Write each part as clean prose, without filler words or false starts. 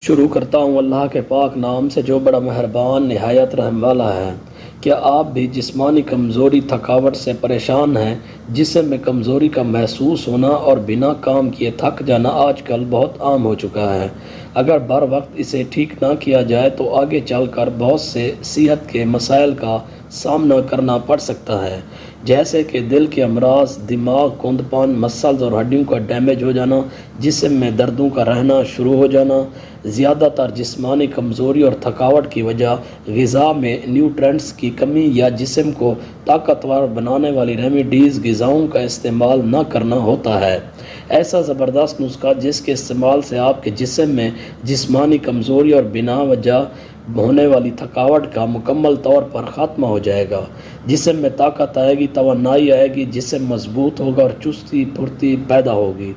شروع کرتا ہوں اللہ کے پاک نام سے جو بڑا مہربان نہایت رحم والا ہے۔ کیا آپ بھی جسمانی کمزوری تھکاوٹ سے پریشان ہیں؟ جسم میں کمزوری کا محسوس ہونا اور بنا کام کیے تھک جانا آج کل بہت عام ہو چکا ہے۔ اگر بر وقت اسے ٹھیک نہ کیا جائے تو آگے چل کر بہت سے صحت کے مسائل کا سامنا کرنا پڑ سکتا ہے، جیسے کہ دل کے امراض، دماغ، کند پان، مسلز اور ہڈیوں کا ڈیمیج ہو جانا، جسم میں دردوں کا رہنا شروع ہو جانا۔ زیادہ تر جسمانی کمزوری اور تھکاوٹ کی وجہ غذا میں نیوٹرینٹس کی کمی یا جسم کو طاقتور بنانے والی ریمیڈیز غذاؤں کا استعمال نہ کرنا ہوتا ہے۔ ایسا زبردست نسخہ جس کے استعمال سے آپ کے جسم میں جسمانی کمزوری اور بنا وجہ ہونے والی تھکاوٹ کا مکمل طور پر خاتمہ ہو جائے گا۔ جسم میں طاقت آئے گی، توانائی آئے گی، جسم مضبوط ہوگا اور چستی پھرتی پیدا ہوگی۔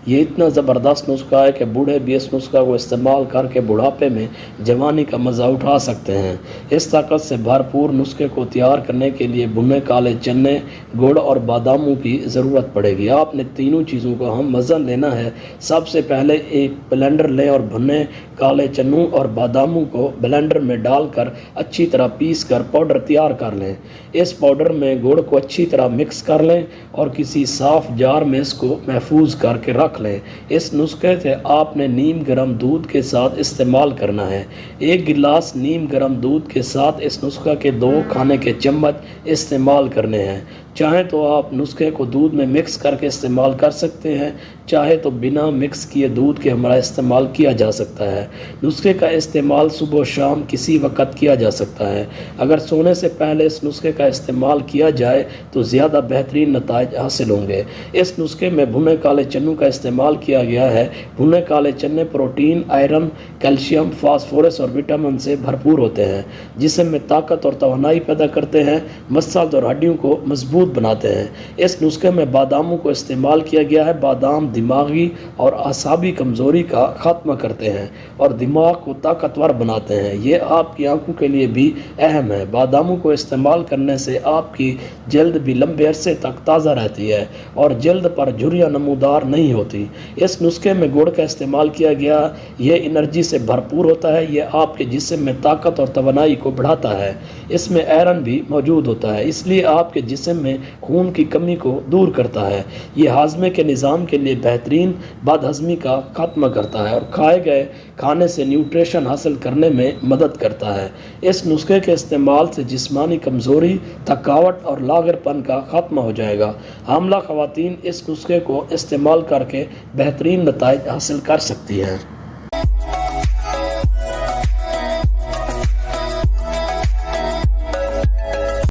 یہ اتنا زبردست نسخہ ہے کہ بوڑھے بھی اس نسخہ کو استعمال کر کے بڑھاپے میں جوانی کا مزہ اٹھا سکتے ہیں۔ اس طاقت سے بھرپور نسخے کو تیار کرنے کے لیے بھنے کالے چنے، گڑ اور باداموں کی ضرورت پڑے گی۔ آپ نے تینوں چیزوں کو اہم وزن لینا ہے۔ سب سے پہلے ایک بلینڈر لیں اور بھنے کالے چنوں اور باداموں کو بلینڈر میں ڈال کر اچھی طرح پیس کر پاؤڈر تیار کر لیں۔ اس پاؤڈر میں گڑ کو اچھی طرح مکس کر لیں اور کسی صاف جار میں اس کو محفوظ کر کے رکھ لیں۔ اس نسخے سے آپ نے نیم گرم دودھ کے ساتھ استعمال کرنا ہے۔ ایک گلاس نیم گرم دودھ کے ساتھ اس نسخہ کے 2 کھانے کے چمچ استعمال کرنے ہیں۔ چاہیں تو آپ نسخے کو دودھ میں مکس کر کے استعمال کر سکتے ہیں، چاہے تو بنا مکس کیے دودھ کے ہمراہ استعمال کیا جا سکتا ہے۔ نسخے کا استعمال صبح و شام کسی وقت کیا جا سکتا ہے۔ اگر سونے سے پہلے اس نسخے کا استعمال کیا جائے تو زیادہ بہترین نتائج حاصل ہوں گے۔ اس نسخے میں بھنے کالے چنوں کا استعمال کیا گیا ہے۔ بھنے کالے چنے پروٹین، آئرن، کیلشیم، فاسفورس اور وٹامن سے بھرپور ہوتے ہیں، جسم میں طاقت اور توانائی پیدا کرتے ہیں، مسلز اور ہڈیوں کو مضبوط بناتے ہیں۔ اس نسخے میں باداموں کو استعمال کیا گیا ہے۔ بادام دماغی اور اعصابی کمزوری کا خاتمہ کرتے ہیں اور دماغ کو طاقتور بناتے ہیں۔ یہ آپ کی آنکھوں کے لیے بھی اہم ہے۔ باداموں کو استعمال کرنے سے آپ کی جلد بھی لمبے عرصے تک تازہ رہتی ہے اور جلد پر جھریاں نمودار نہیں ہوتی۔ اس نسخے میں گڑ کا استعمال کیا گیا، یہ انرجی سے بھرپور ہوتا ہے۔ یہ آپ کے جسم میں طاقت اور توانائی کو بڑھاتا ہے۔ اس میں آئرن بھی موجود ہوتا ہے، اس لیے آپ کے جسم میں خون کی کمی کو دور کرتا ہے۔ یہ ہاضمے کے نظام کے لیے بہترین، بد ہضمی کا خاتمہ کرتا ہے اور کھائے گئے کھانے سے نیوٹریشن حاصل کرنے میں مدد کرتا ہے۔ اس نسخے کے استعمال سے جسمانی کمزوری، تھکاوٹ اور لاغر پن کا خاتمہ ہو جائے گا۔ حاملہ خواتین اس نسخے کو استعمال کر کے بہترین نتائج حاصل کر سکتی ہیں۔